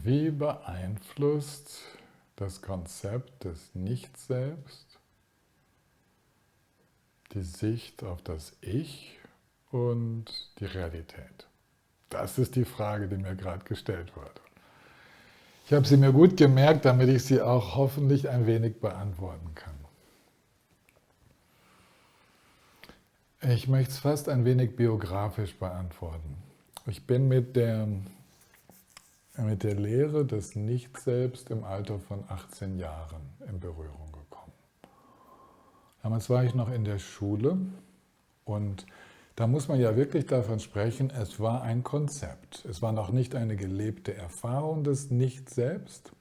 Wie beeinflusst das Konzept des Nicht-Selbst die Sicht auf das Ich und die Realität? Das ist die Frage, die mir gerade gestellt wurde. Ich habe sie mir gut gemerkt, damit ich sie auch hoffentlich ein wenig beantworten kann. Ich möchte es fast ein wenig biografisch beantworten. Ich bin mit der Lehre des Nicht-Selbst im Alter von 18 Jahren in Berührung gekommen. Damals war ich noch in der Schule und da muss man ja wirklich davon sprechen, es war ein Konzept. Es war noch nicht eine gelebte Erfahrung des Nicht-Selbst,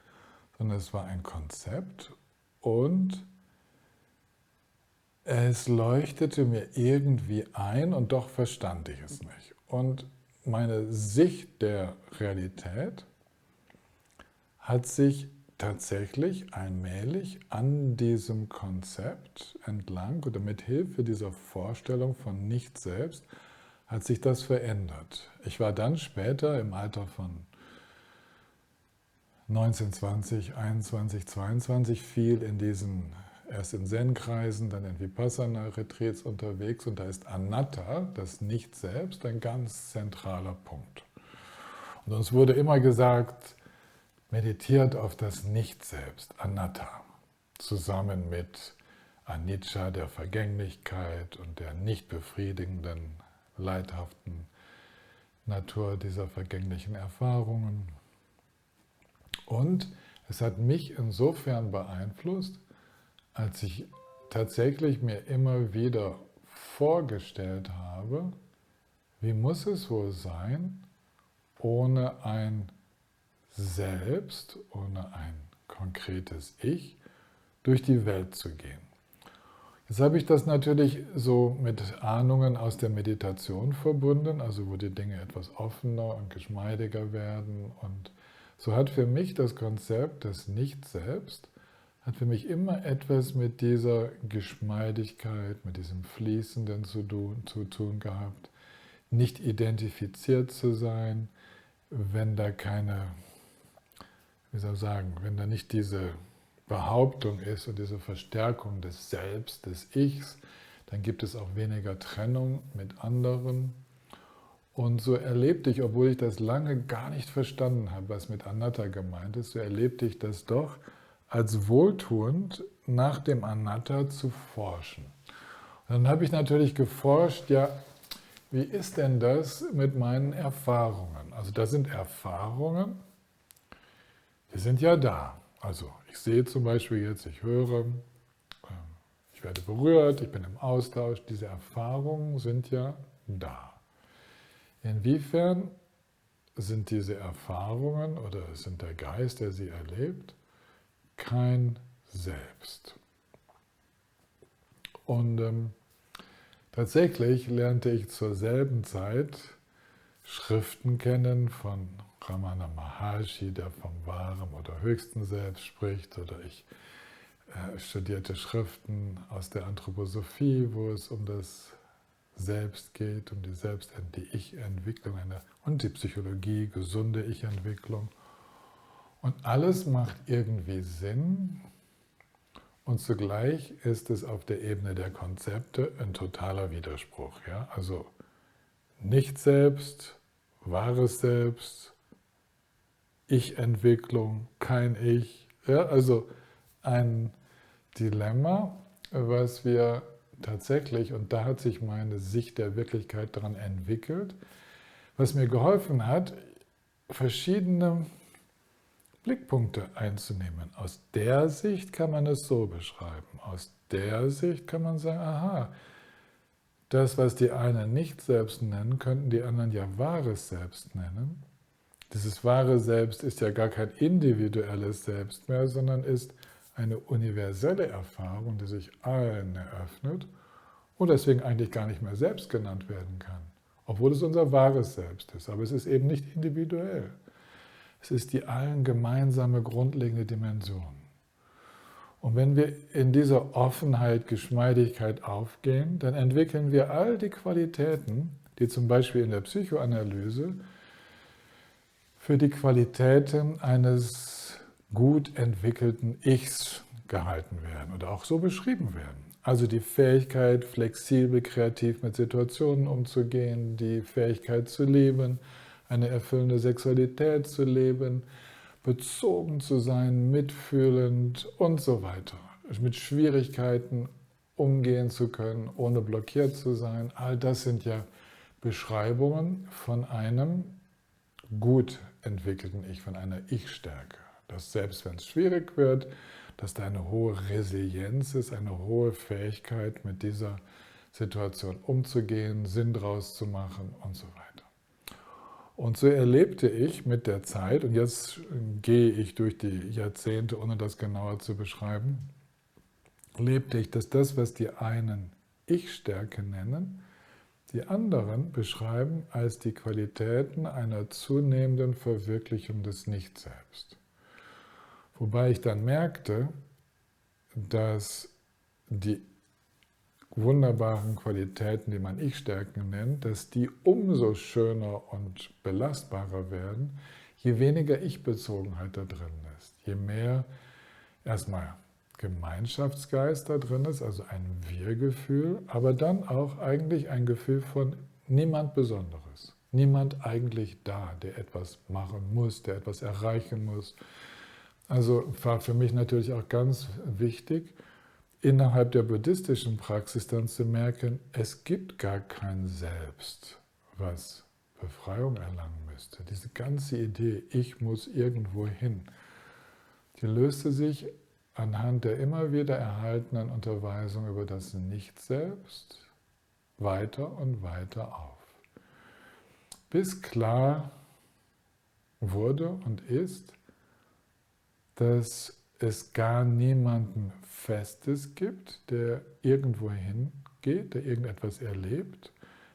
sondern es war ein Konzept und es leuchtete mir irgendwie ein und doch verstand ich es nicht. Und meine Sicht der Realität hat sich tatsächlich allmählich an diesem Konzept entlang oder mit Hilfe dieser Vorstellung von Nicht-Selbst hat sich das verändert. Ich war dann später im Alter von 19, 20, 21, 22 viel erst in Zen-Kreisen, dann in Vipassana-Retreats unterwegs und da ist Anatta, das Nicht-Selbst, ein ganz zentraler Punkt. Und uns wurde immer gesagt, meditiert auf das Nicht-Selbst, Anatta, zusammen mit Anicca, der Vergänglichkeit und der nicht befriedigenden, leidhaften Natur dieser vergänglichen Erfahrungen. Und es hat mich insofern beeinflusst, als ich tatsächlich mir immer wieder vorgestellt habe, wie muss es wohl sein, ohne ein Selbst, ohne ein konkretes Ich, durch die Welt zu gehen. Jetzt habe ich das natürlich so mit Ahnungen aus der Meditation verbunden, also wo die Dinge etwas offener und geschmeidiger werden. Und so hat für mich das Konzept des Nicht-Selbst, hat für mich immer etwas mit dieser Geschmeidigkeit, mit diesem Fließenden zu tun gehabt, nicht identifiziert zu sein, wenn da keine, wie soll ich sagen, wenn da nicht diese Behauptung ist und diese Verstärkung des Selbst, des Ichs, dann gibt es auch weniger Trennung mit anderen. Und so erlebte ich, obwohl ich das lange gar nicht verstanden habe, was mit Anatta gemeint ist, so erlebte ich das doch als wohltuend, nach dem Anatta zu forschen. Und dann habe ich natürlich geforscht, ja, wie ist denn das mit meinen Erfahrungen? Also das sind Erfahrungen, die sind ja da. Also ich sehe zum Beispiel jetzt, ich höre, ich werde berührt, ich bin im Austausch. Diese Erfahrungen sind ja da. Inwiefern sind diese Erfahrungen oder sind der Geist, der sie erlebt, kein Selbst? Und tatsächlich lernte ich zur selben Zeit Schriften kennen von Ramana Maharshi, der vom wahren oder höchsten Selbst spricht, oder ich studierte Schriften aus der Anthroposophie, wo es um das Selbst geht, um die Ich-Entwicklung und die Psychologie, gesunde Ich-Entwicklung. Und alles macht irgendwie Sinn und zugleich ist es auf der Ebene der Konzepte ein totaler Widerspruch. Ja? Also Nicht-Selbst, wahres Selbst, Ich-Entwicklung, kein Ich. Ja? Also ein Dilemma, was wir tatsächlich, und da hat sich meine Sicht der Wirklichkeit daran entwickelt, was mir geholfen hat, verschiedene Blickpunkte einzunehmen. Aus der Sicht kann man es so beschreiben. Aus der Sicht kann man sagen, aha, das, was die einen nicht Selbst nennen, könnten die anderen ja wahres Selbst nennen. Dieses wahre Selbst ist ja gar kein individuelles Selbst mehr, sondern ist eine universelle Erfahrung, die sich allen eröffnet und deswegen eigentlich gar nicht mehr Selbst genannt werden kann, obwohl es unser wahres Selbst ist. Aber es ist eben nicht individuell. Es ist die allen gemeinsame grundlegende Dimension. Und wenn wir in dieser Offenheit, Geschmeidigkeit aufgehen, dann entwickeln wir all die Qualitäten, die zum Beispiel in der Psychoanalyse für die Qualitäten eines gut entwickelten Ichs gehalten werden oder auch so beschrieben werden. Also die Fähigkeit, flexibel, kreativ mit Situationen umzugehen, die Fähigkeit zu lieben, eine erfüllende Sexualität zu leben, bezogen zu sein, mitfühlend und so weiter. Mit Schwierigkeiten umgehen zu können, ohne blockiert zu sein. All das sind ja Beschreibungen von einem gut entwickelten Ich, von einer Ich-Stärke. Dass selbst wenn es schwierig wird, dass da eine hohe Resilienz ist, eine hohe Fähigkeit, mit dieser Situation umzugehen, Sinn draus zu machen und so weiter. Und so erlebte ich mit der Zeit, und jetzt gehe ich durch die Jahrzehnte, ohne das genauer zu beschreiben, lebte ich, dass das, was die einen Ich-Stärke nennen, die anderen beschreiben als die Qualitäten einer zunehmenden Verwirklichung des Nicht-Selbst. Wobei ich dann merkte, dass die wunderbaren Qualitäten, die man Ich-Stärken nennt, dass die umso schöner und belastbarer werden, je weniger Ich-Bezogenheit da drin ist. Je mehr erstmal Gemeinschaftsgeist da drin ist, also ein Wir-Gefühl, aber dann auch eigentlich ein Gefühl von niemand Besonderes. Niemand eigentlich da, der etwas machen muss, der etwas erreichen muss. Also war für mich natürlich auch ganz wichtig, innerhalb der buddhistischen Praxis dann zu merken, es gibt gar kein Selbst, was Befreiung erlangen müsste. Diese ganze Idee, ich muss irgendwo hin, die löste sich anhand der immer wieder erhaltenen Unterweisung über das Nicht-Selbst weiter und weiter auf. Bis klar wurde und ist, dass es gar niemanden Festes gibt, der irgendwo hingeht, der irgendetwas erlebt.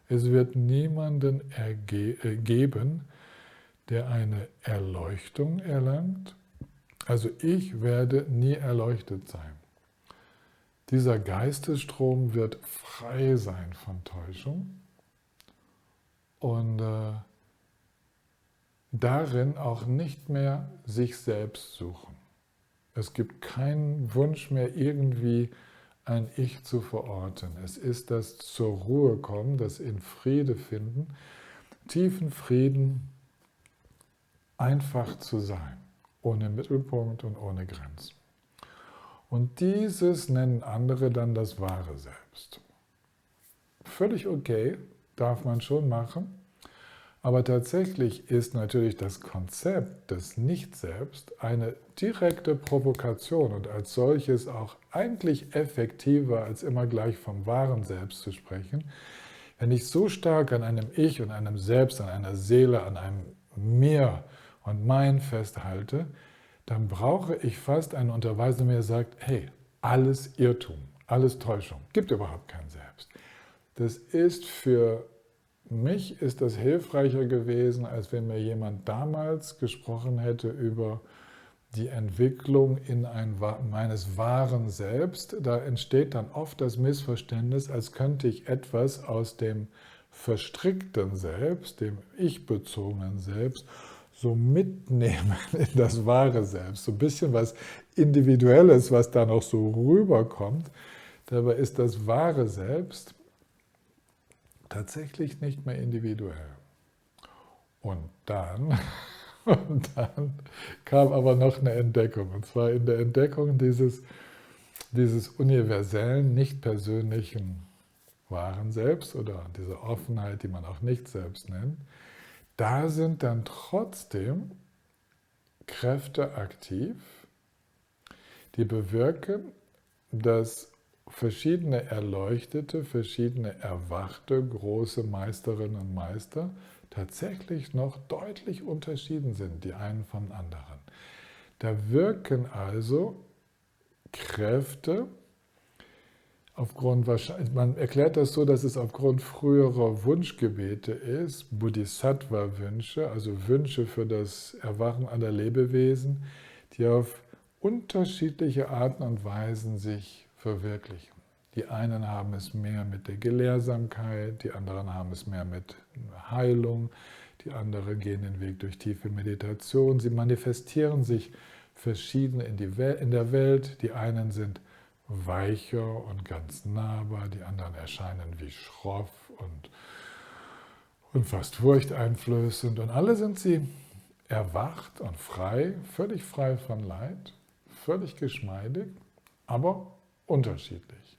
Es wird niemanden geben, der eine Erleuchtung erlangt. Also ich werde nie erleuchtet sein. Dieser Geistesstrom wird frei sein von Täuschung und darin auch nicht mehr sich selbst suchen. Es gibt keinen Wunsch mehr, irgendwie ein Ich zu verorten. Es ist das zur Ruhe kommen, das in Friede finden, tiefen Frieden, einfach zu sein, ohne Mittelpunkt und ohne Grenzen. Und dieses nennen andere dann das wahre Selbst. Völlig okay, darf man schon machen. Aber tatsächlich ist natürlich das Konzept des Nicht-Selbst eine direkte Provokation und als solches auch eigentlich effektiver, als immer gleich vom wahren Selbst zu sprechen. Wenn ich so stark an einem Ich und einem Selbst, an einer Seele, an einem Mir und Mein festhalte, dann brauche ich fast eine Unterweisung, die mir sagt, hey, alles Irrtum, alles Täuschung, gibt überhaupt kein Selbst. Das ist für mich ist das hilfreicher gewesen, als wenn mir jemand damals gesprochen hätte über die Entwicklung in meines wahren Selbst. Da entsteht dann oft das Missverständnis, als könnte ich etwas aus dem verstrickten Selbst, dem ich-bezogenen Selbst, so mitnehmen in das wahre Selbst. So ein bisschen was Individuelles, was da noch so rüberkommt. Dabei ist das wahre Selbst tatsächlich nicht mehr individuell. Und dann kam aber noch eine Entdeckung. Und zwar in der Entdeckung dieses universellen, nicht persönlichen wahren Selbst oder dieser Offenheit, die man auch nicht selbst nennt. Da sind dann trotzdem Kräfte aktiv, die bewirken, dass verschiedene Erleuchtete, verschiedene erwachte große Meisterinnen und Meister tatsächlich noch deutlich unterschieden sind, die einen vom anderen. Da wirken also Kräfte, man erklärt das so, dass es aufgrund früherer Wunschgebete ist, Bodhisattva-Wünsche, also Wünsche für das Erwachen aller Lebewesen, die auf unterschiedliche Arten und Weisen sich verwirklichen. Die einen haben es mehr mit der Gelehrsamkeit, die anderen haben es mehr mit Heilung, die anderen gehen den Weg durch tiefe Meditation. Sie manifestieren sich verschieden in der Welt. Die einen sind weicher und ganz nahbar, die anderen erscheinen wie schroff und fast furchteinflößend. Und alle sind sie erwacht und frei, völlig frei von Leid, völlig geschmeidig, aber unterschiedlich.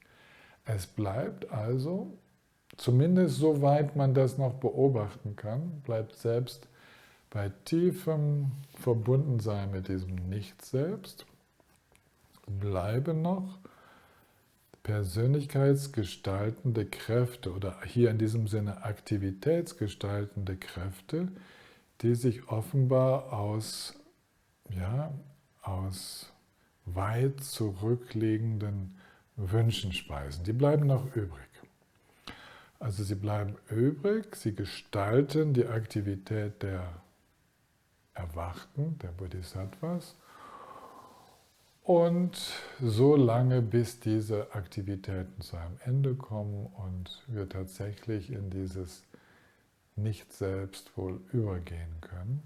Es bleibt also, zumindest soweit man das noch beobachten kann, bleibt selbst bei tiefem Verbundensein mit diesem Nicht-Selbst, bleiben noch persönlichkeitsgestaltende Kräfte oder hier in diesem Sinne aktivitätsgestaltende Kräfte, die sich offenbar aus weit zurückliegenden Wünschen speisen. Die bleiben noch übrig. Also sie bleiben übrig, sie gestalten die Aktivität der Erwachten, der Bodhisattvas, und so lange, bis diese Aktivitäten zu einem Ende kommen und wir tatsächlich in dieses Nicht-Selbst wohl übergehen können.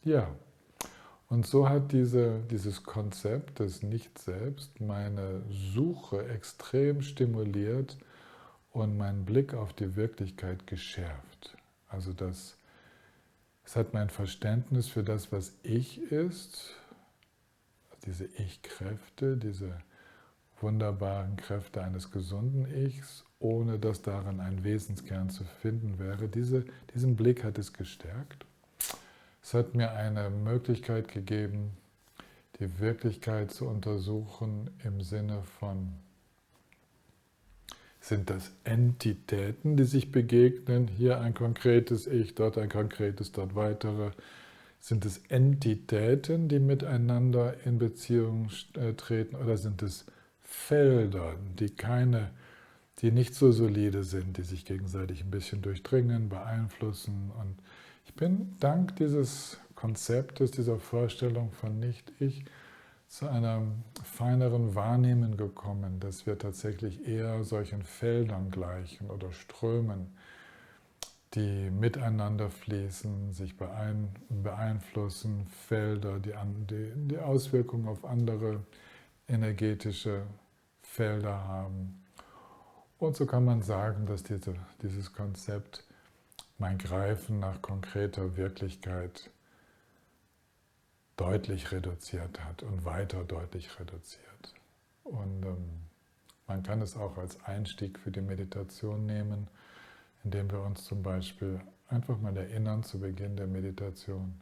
Ja, und so hat dieses Konzept des Nicht-Selbst meine Suche extrem stimuliert und meinen Blick auf die Wirklichkeit geschärft. Also es hat mein Verständnis für das, was Ich ist, diese Ich-Kräfte, diese wunderbaren Kräfte eines gesunden Ichs, ohne dass darin ein Wesenskern zu finden wäre. Diesen Blick hat es gestärkt. Es hat mir eine Möglichkeit gegeben, die Wirklichkeit zu untersuchen im Sinne von, sind das Entitäten, die sich begegnen, hier ein konkretes Ich, dort ein konkretes, dort weitere. Sind es Entitäten, die miteinander in Beziehung treten, oder sind es Felder, die nicht so solide sind, die sich gegenseitig ein bisschen durchdringen, beeinflussen? Und ich bin dank dieses Konzeptes, dieser Vorstellung von Nicht-Ich zu einem feineren Wahrnehmen gekommen, dass wir tatsächlich eher solchen Feldern gleichen oder Strömen, die miteinander fließen, sich beeinflussen, Felder, die Auswirkungen auf andere energetische Felder haben. Und so kann man sagen, dass dieses Konzept mein Greifen nach konkreter Wirklichkeit deutlich reduziert hat und weiter deutlich reduziert. Und man kann es auch als Einstieg für die Meditation nehmen, indem wir uns zum Beispiel einfach mal erinnern zu Beginn der Meditation.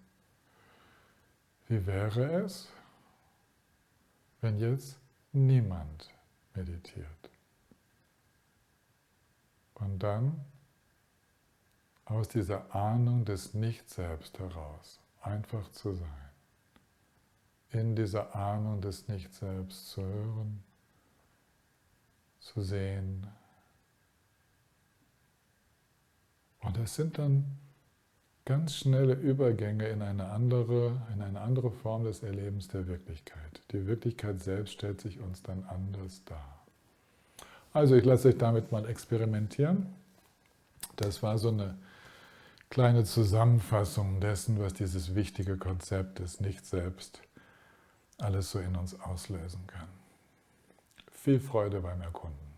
Wie wäre es, wenn jetzt niemand meditiert? Und dann aus dieser Ahnung des Nicht-Selbst heraus einfach zu sein. In dieser Ahnung des Nicht-Selbst zu hören, zu sehen. Und es sind dann ganz schnelle Übergänge in eine andere Form des Erlebens der Wirklichkeit. Die Wirklichkeit selbst stellt sich uns dann anders dar. Also ich lasse euch damit mal experimentieren. Das war so eine kleine Zusammenfassung dessen, was dieses wichtige Konzept des Nicht-Selbst alles so in uns auslösen kann. Viel Freude beim Erkunden.